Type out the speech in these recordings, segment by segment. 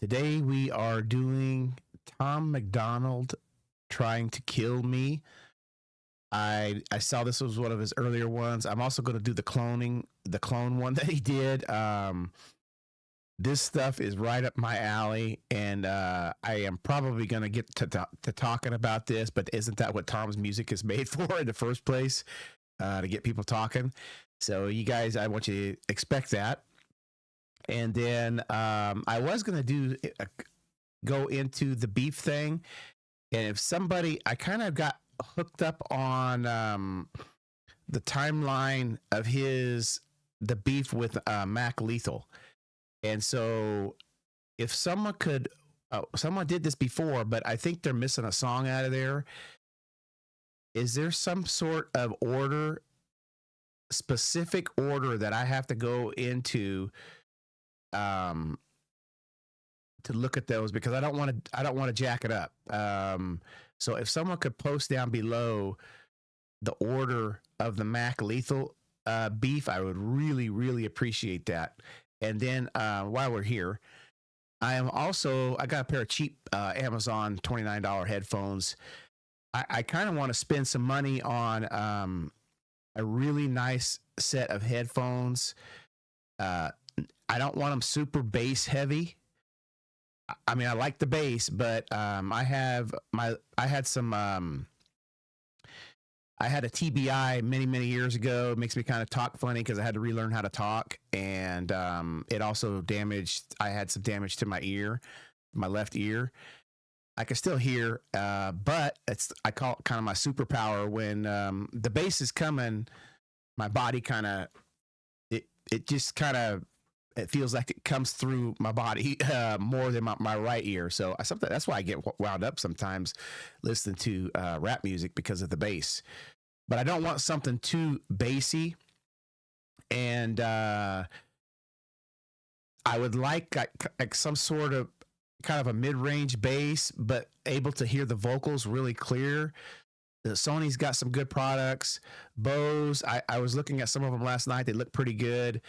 Today we are doing Tom Macdonald trying to kill me. I saw this was one of his earlier ones. I'm also going to do the clone one that he did. This stuff is right up my alley, and I am probably going to get to talking about this. But isn't that what Tom's music is made for in the first place? To get people talking. So you guys, I want you to expect that. And then I was going to go into the beef thing. And if somebody, I kind of got hooked up on the timeline of the beef with Mac Lethal. And so if someone did this before, but I think they're missing a song out of there. Is there some sort of specific order that I have to go into to look at those, because I don't want to jack it up. So if someone could post down below the order of the Mac Lethal beef, I would really, really appreciate that. And then while we're here, I got a pair of cheap Amazon $29 headphones. I kind of want to spend some money on a really nice set of headphones. I don't want them super bass heavy. I mean, I like the bass, but I had a TBI many years ago. It makes me kind of talk funny because I had to relearn how to talk, and it also I had some damage to my ear, my left ear. I can still hear, but I call it kind of my superpower. When the bass is coming, my body it feels like it comes through my body more than my right ear. So that's why I get wound up sometimes listening to rap music, because of the bass. But I don't want something too bassy, and I would like some sort of kind of a mid-range bass, but able to hear the vocals really clear. The Sony's got some good products. Bose, I was looking at some of them last night. They look pretty good,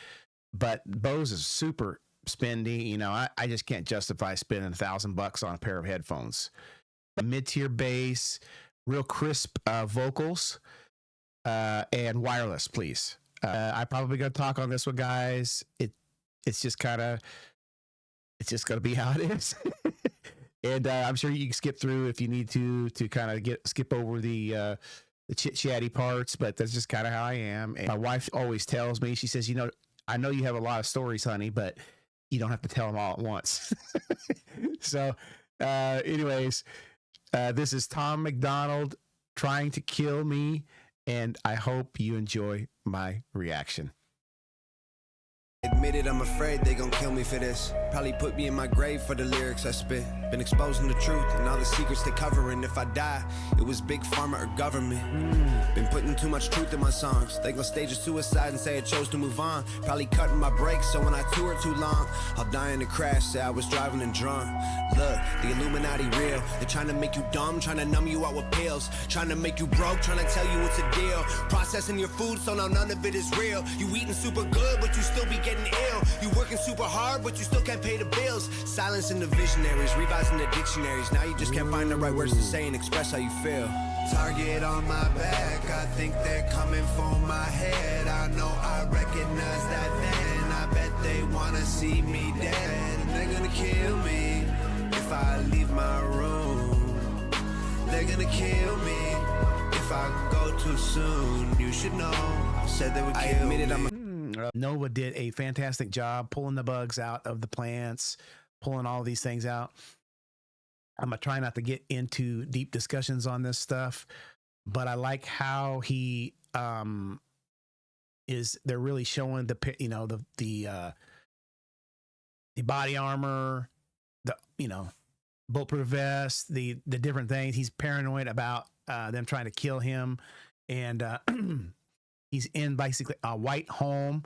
but Bose is super spendy. You know, I just can't justify spending $1,000 on a pair of headphones. A mid-tier bass, real crisp vocals, and wireless, please. I'm probably going to talk on this one, guys. It's just going to be how it is. And I'm sure you can skip through if you need to kind of skip over the chit chatty parts, but that's just kind of how I am. And my wife always tells me, she says, I know you have a lot of stories, honey, but you don't have to tell them all at once. So anyways, this is Tom Macdonald trying to kill me, and I hope you enjoy my reaction. Admitted, I'm afraid they gon' kill me for this. Probably put me in my grave for the lyrics I spit. Been exposing the truth and all the secrets they covering. If I die, it was big pharma or government. Been putting too much truth in my songs. They gon' stage a suicide and say I chose to move on. Probably cutting my brakes, so when I tour too long, I'll die in a crash, say I was driving and drunk. Look, the Illuminati real. They're trying to make you dumb, trying to numb you out with pills, trying to make you broke, trying to tell you it's a deal. Processing your food, so now none of it is real. You eating super good, but you still be getting ill. You working super hard, but you still can't pay the bills. Silencing the visionaries, revising the dictionaries. Now you just can't find the right words to say and express how you feel. Target on my back, I think they're coming for my head. I know I recognize that then. I bet they wanna see me dead. And they're gonna kill me if I leave my room. They're gonna kill me if I go too soon. You should know, said they would kill me. Nova did a fantastic job pulling the bugs out of the plants, pulling all these things out. I'm going to try not to get into deep discussions on this stuff, but I like how he they're really showing the body armor, the bulletproof vest, the different things. He's paranoid about them trying to kill him, and he's in basically a white home.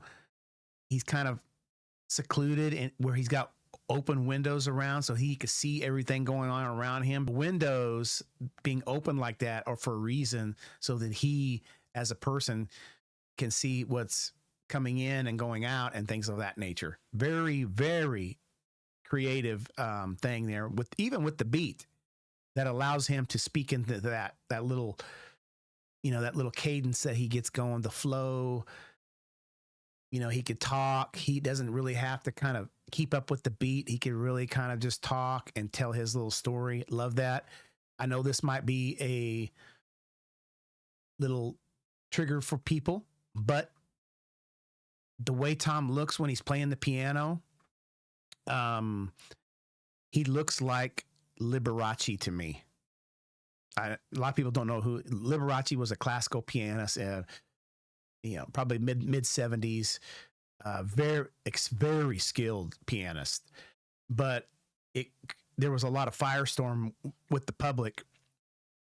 He's kind of secluded, and where he's got open windows around so he could see everything going on around him. Windows being open like that are for a reason, so that he, as a person, can see what's coming in and going out and things of that nature. Very, very creative thing there with even with the beat that allows him to speak into that little, that little cadence that he gets going, the flow. He could talk. He doesn't really have to kind of keep up with the beat. He could really kind of just talk and tell his little story. Love that. I know this might be a little trigger for people, but the way Tom looks when he's playing the piano, he looks like Liberace to me. A lot of people don't know who Liberace was. A classical pianist, probably mid 70s, very skilled pianist. But there was a lot of firestorm with the public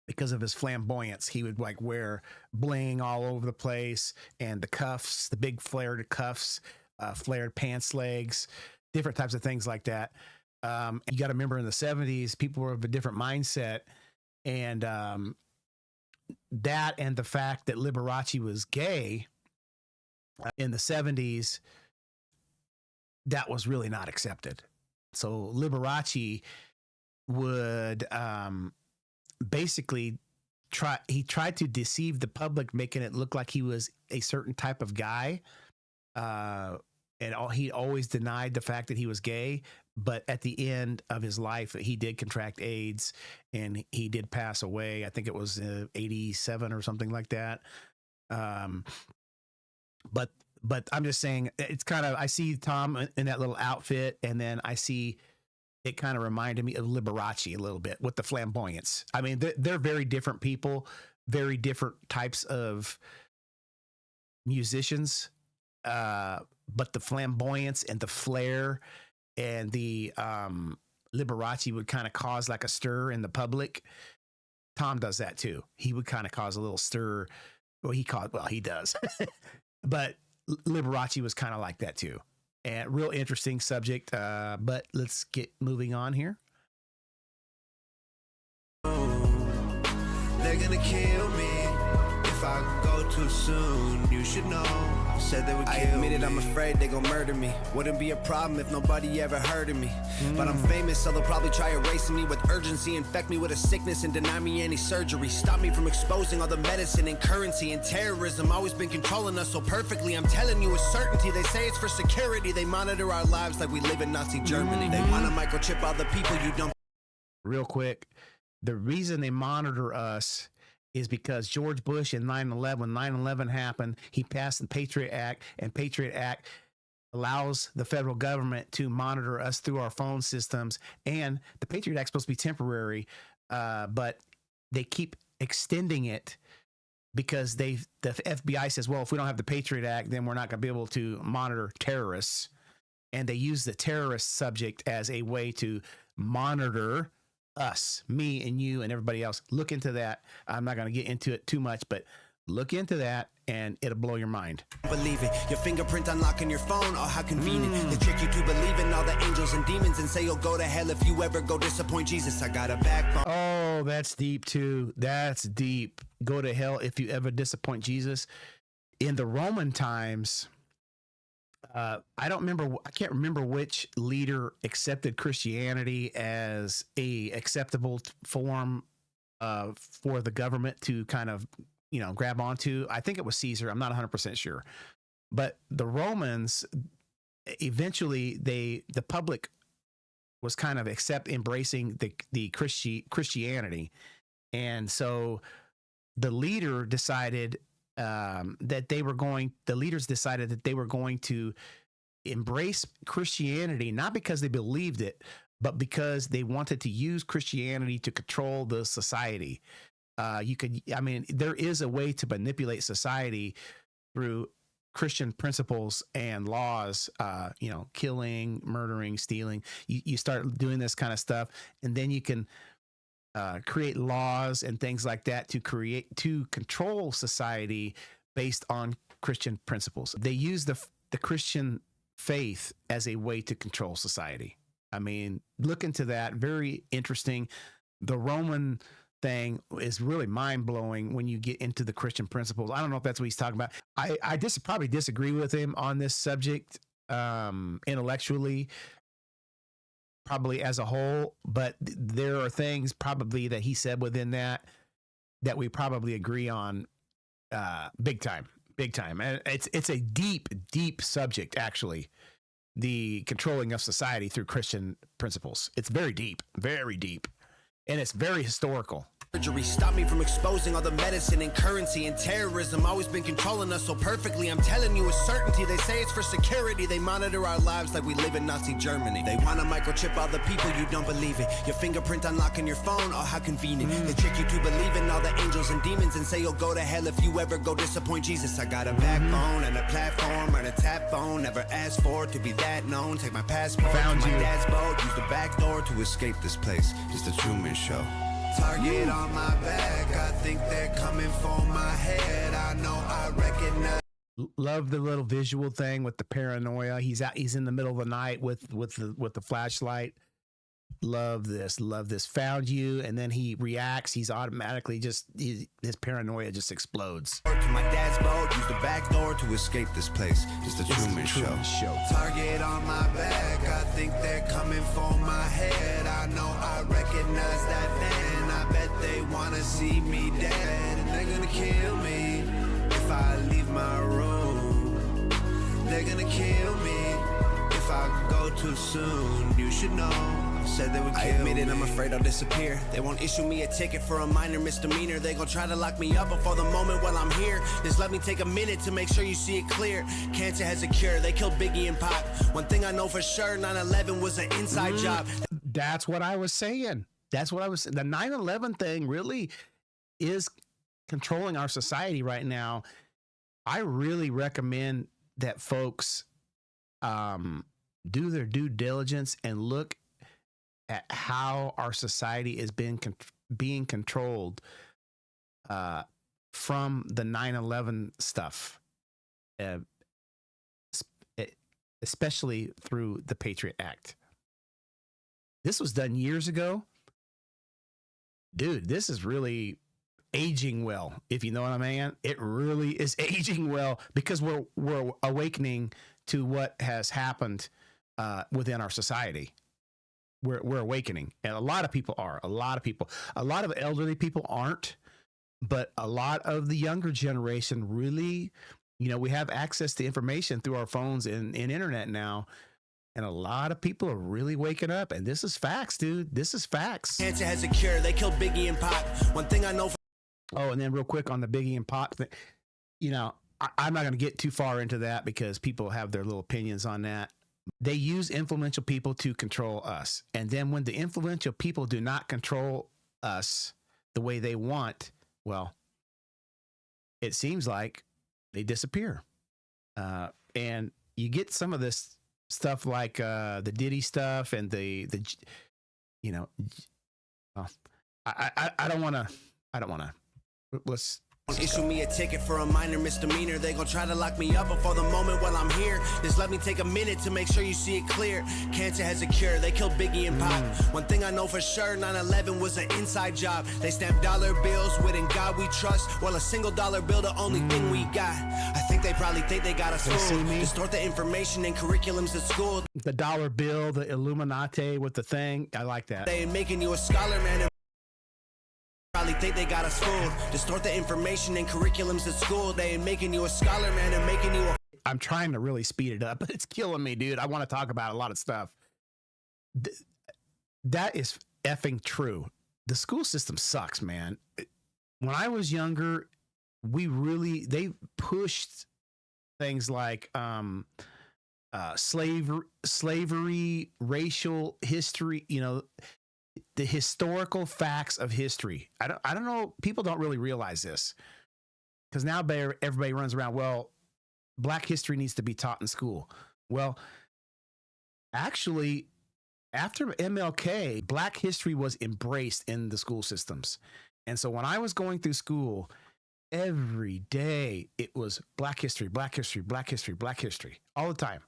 because of his flamboyance. He would like wear bling all over the place, and the cuffs, the big flared cuffs, flared pants legs, different types of things like that. You got to remember in the 70s, people were of a different mindset. And that and the fact that Liberace was gay in the 70s, that was really not accepted. So Liberace would basically tried to deceive the public, making it look like he was a certain type of guy. And he always denied the fact that he was gay. But at the end of his life, he did contract AIDS and he did pass away. I think it was 87 or something like that. But I'm just saying, it's kind of, I see Tom in that little outfit, and then I see it kind of reminded me of Liberace a little bit with the flamboyance. I mean, they're very different people, very different types of musicians. But the flamboyance and the flair and the Liberace would kind of cause like a stir in the public. Tom does that too. He would kind of cause a little stir. He does. But Liberace was kind of like that too. And real interesting subject. But let's get moving on here. They're gonna kill me if I go too soon. You should know. Said they would kill me. I admit it, I'm afraid they gon' murder me. Wouldn't be a problem if nobody ever heard of me. But I'm famous, so they'll probably try erasing me with urgency, infect me with a sickness and deny me any surgery. Stop me from exposing all the medicine and currency and terrorism. Always been controlling us so perfectly. I'm telling you with certainty. They say it's for security. They monitor our lives like we live in Nazi Germany. They wanna microchip all the people you don't. Real quick, the reason they monitor us is because George Bush in 9/11, when 9/11 happened, he passed the Patriot Act, and Patriot Act allows the federal government to monitor us through our phone systems. And the Patriot Act is supposed to be temporary, but they keep extending it because the FBI says, well, if we don't have the Patriot Act, then we're not going to be able to monitor terrorists. And they use the terrorist subject as a way to monitor us, me and you and everybody else. Look into that. I'm not going to get into it too much, but look into that and it'll blow your mind. Believe it. Your fingerprint unlocking your phone. Oh, how convenient. They trick you to believe in all the angels and demons and say you'll go to hell if you ever go disappoint Jesus. I got a backbone. Oh, that's deep too. That's deep. Go to hell if you ever disappoint Jesus. In the Roman times, I can't remember which leader accepted Christianity as a acceptable form for the government to kind of, grab onto. I think it was Caesar. I'm not 100% sure. But the Romans, eventually the public was kind of embracing the Christianity. And so the leader decided the leaders decided that they were going to embrace Christianity, not because they believed it, but because they wanted to use Christianity to control the society. There is a way to manipulate society through Christian principles and laws, killing, murdering, stealing. You start doing this kind of stuff, and then you can create laws and things like that to control society based on Christian principles. They use the Christian faith as a way to control society. I mean, look into that. Very interesting. The Roman thing is really mind-blowing when you get into the Christian principles. I don't know if that's what he's talking about. I probably disagree with him on this subject intellectually. probably as a whole, but there are things probably that he said within that we probably agree on big time. And it's a deep subject, actually. The controlling of society through Christian principles. It's very deep, and it's very historical. Surgery stopped me from exposing all the medicine and currency and terrorism. Always been controlling us so perfectly. I'm telling you with certainty. They say it's for security. They monitor our lives like we live in Nazi Germany. They want to microchip all the people, you don't believe it. Your fingerprint unlocking your phone, oh how convenient. They trick you to believe in all the angels and demons and say you'll go to hell if you ever go disappoint Jesus. I got a backbone and a platform and a tap phone. Never asked for it to be that known. Take my passport, Found my you. dad's boat. Use the back door to escape this place. It's the Truman Show. Target on my back, I think they're coming for my head. I know I recognize. Love the little visual thing with the paranoia. He's in the middle of the night with the flashlight. Love this. Found you, and then he reacts. He's automatically his paranoia just explodes. To my dad's boat, use the back door to escape this place. It's the Truman Show. Target on my back, I think they're coming for my head. I know I recognize that van. I bet they wanna see me dead, and they're gonna kill me if I leave my room. They're gonna kill me if I go too soon. You should know. Said they would kill me. I admit it, I'm afraid I'll disappear. They won't issue me a ticket for a minor misdemeanor. They gon' try to lock me up before the moment while I'm here. Just let me take a minute to make sure you see it clear. Cancer has a cure. They killed Biggie and Pac. One thing I know for sure, 9/11 was an inside job. That's what I was saying. The 9/11 thing really is controlling our society right now. I really recommend that folks do their due diligence and look at how our society is being controlled from the 9/11 stuff, especially through the Patriot Act. This was done years ago. Dude, this is really aging well, if you know what I mean. It really is aging well because we're awakening to what has happened within our society. We're awakening, and a lot of people are. A lot of elderly people aren't, but a lot of the younger generation really, we have access to information through our phones and internet now, and a lot of people are really waking up. And this is facts, dude. This is facts. Cancer has a cure. They killed Biggie and Pac. One thing I know. Oh, and then real quick on the Biggie and Pac thing, I'm not going to get too far into that because people have their little opinions on that. They use influential people to control us. And then when the influential people do not control us the way they want, well, it seems like they disappear. And you get some of this stuff like the Diddy stuff and I don't want to, let's, Issue me a ticket for a minor misdemeanor. They gon' try to lock me up before the moment while I'm here. Just let me take a minute to make sure you see it clear. Cancer has a cure. They killed Biggie and Pac. One thing I know for sure, 9/11 was an inside job. They stamped dollar bills with "In God We Trust." Well, a single dollar bill, the only thing we got. I think they probably think they got us fooled. Distort the information in curriculums at school. The dollar bill, the Illuminati with the thing. I like that. They ain't making you a scholar, man. Probably think they got us fooled. Distort the information in curriculums at school. They ain't making you a scholar, man. They're making you a... I'm trying to really speed it up, but it's killing me, dude. I want to talk about a lot of stuff. That is effing true. The school system sucks, man. When I was younger, they pushed things like slavery, racial history, the historical facts of history. I don't know. People don't really realize this because now everybody runs around. Well, Black history needs to be taught in school. Well, actually, after MLK, Black history was embraced in the school systems. And so when I was going through school, every day it was Black history, Black history, Black history, Black history, all the time.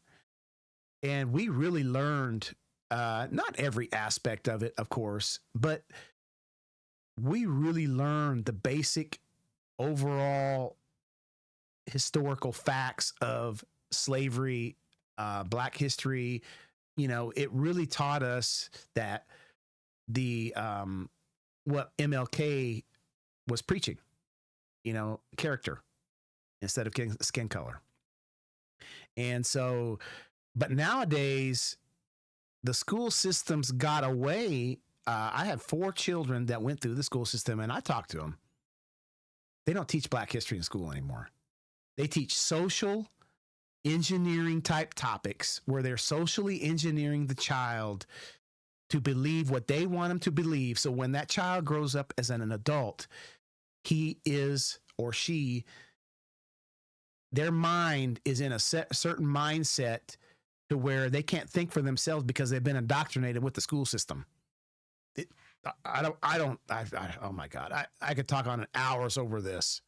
And we really learned not every aspect of it, of course, but we really learned the basic overall historical facts of slavery, Black history, it really taught us that the what MLK was preaching, character instead of skin color. And so, but nowadays, the school systems got away. I have 4 children that went through the school system, and I talked to them. They don't teach Black history in school anymore. They teach social engineering type topics where they're socially engineering the child to believe what they want them to believe. So when that child grows up as an adult, he is or she, their mind is in a certain mindset to where they can't think for themselves because they've been indoctrinated with the school system. Oh my God. I could talk on hours over this.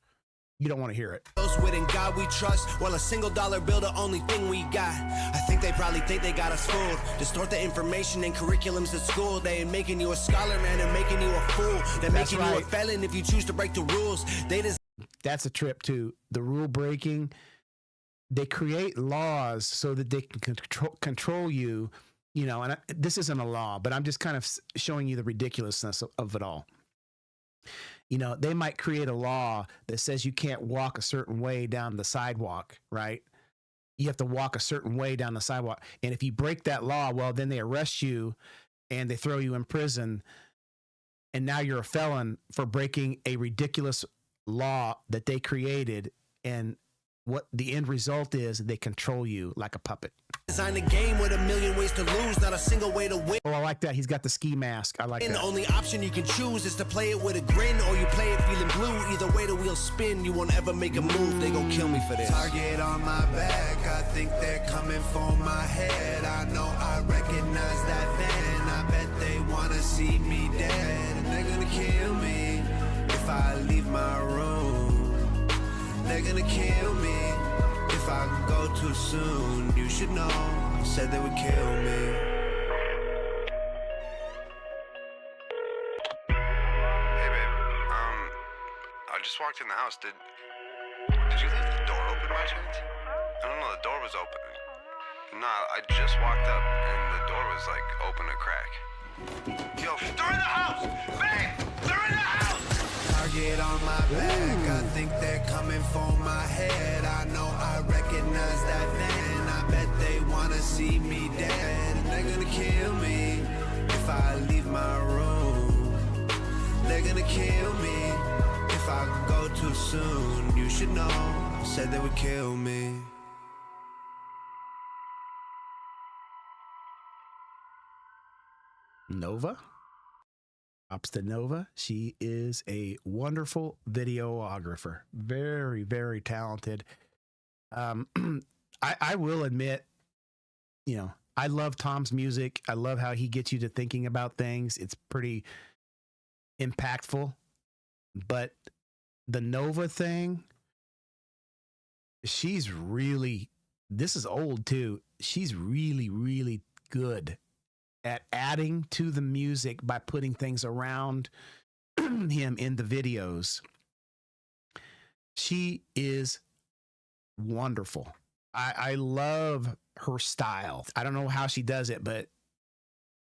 You don't want to hear it. Those within God we trust, well, a single dollar bill, the only thing we got. I think they probably think they got us fooled. Distort the information and curriculums at school. They ain't making you a scholar, man, they're making you a fool. They're making you a felon if you choose to break the rules. That's a trip to the rule breaking. They create laws so that they can control you, and this isn't a law, but I'm just kind of showing you the ridiculousness of it all. They might create a law that says you can't walk a certain way down the sidewalk, right? You have to walk a certain way down the sidewalk. And if you break that law, well, then they arrest you and they throw you in prison. And now you're a felon for breaking a ridiculous law that they created. And what the end result is, they control you like a puppet. Design a game with a million ways to lose, not a single way to win. Oh, I like that. He's got the ski mask. I like that. The only option you can choose is to play it with a grin, or you play it feeling blue. Either way the wheels spin, you won't ever make a move. They gon' kill me for this. Target on my back, I think they're coming for my head. I know I recognize that van. I bet they wanna see me dead, and they're gonna kill me if I leave my room. They're gonna kill me if I go too soon. You should know, said they would kill me. Hey babe, I just walked in the house. Did you leave the door open by chance? I don't know, the door was open. No, I just walked up and the door was like open a crack. Yo, they're in the house! Babe! They're in the house! Target on my back, I think they're coming for my head. I know I recognize that van. I bet they wanna see me dead, and they're gonna kill me if I leave my room. They're gonna kill me if I go too soon. You should know, said they would kill me. Nova. Props to Nova. She is a wonderful videographer. Very, very talented. I will admit, I love Tom's music. I love how he gets you to thinking about things. It's pretty impactful. But the Nova thing, she's really, this is old too. She's really, really good at adding to the music by putting things around him in the videos. She is wonderful. I love her style. I don't know how she does it, but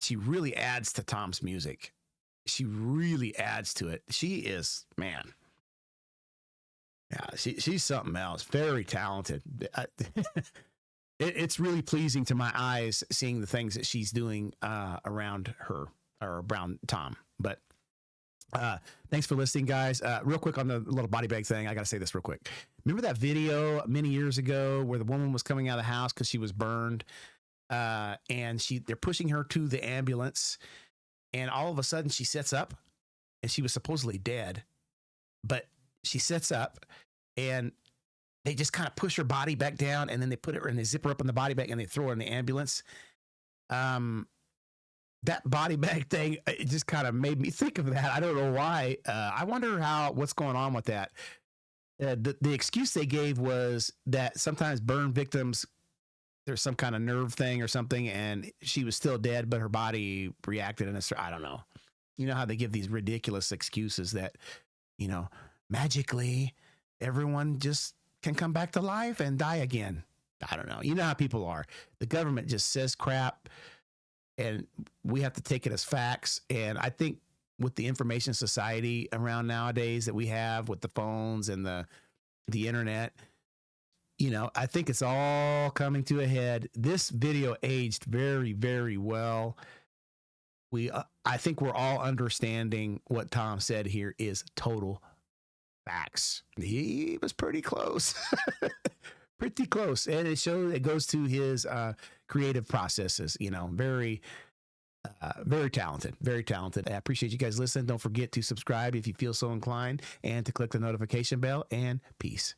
she really adds to Tom's music. She really adds to it. She is, man. Yeah, she's something else. Very talented. It's really pleasing to my eyes seeing the things that she's doing around her or around Tom. But thanks for listening, guys. Real quick on the little body bag thing, I got to say this real quick. Remember that video many years ago where the woman was coming out of the house because she was burned, and they're pushing her to the ambulance, and all of a sudden she sits up, and she was supposedly dead, but she sits up, and they just kind of push her body back down, and then they put her and they zip her up in the body bag and they throw her in the ambulance. That body bag thing, it just kind of made me think of that. I don't know why. I wonder what's going on with that. The excuse they gave was that sometimes burn victims, there's some kind of nerve thing or something, and she was still dead, but her body reacted in I don't know. You know how they give these ridiculous excuses that, magically everyone just can come back to life and die again. I don't know. You know how people are. The government just says crap, and we have to take it as facts. And I think with the information society around nowadays that we have with the phones and the internet, you know, I think it's all coming to a head. This video aged very, very well. I think we're all understanding what Tom said here is total facts. He was pretty close. Pretty close. And it goes to his creative processes, you know, very talented, very talented. I appreciate you guys listening. Don't forget to subscribe if you feel so inclined and to click the notification bell, and peace.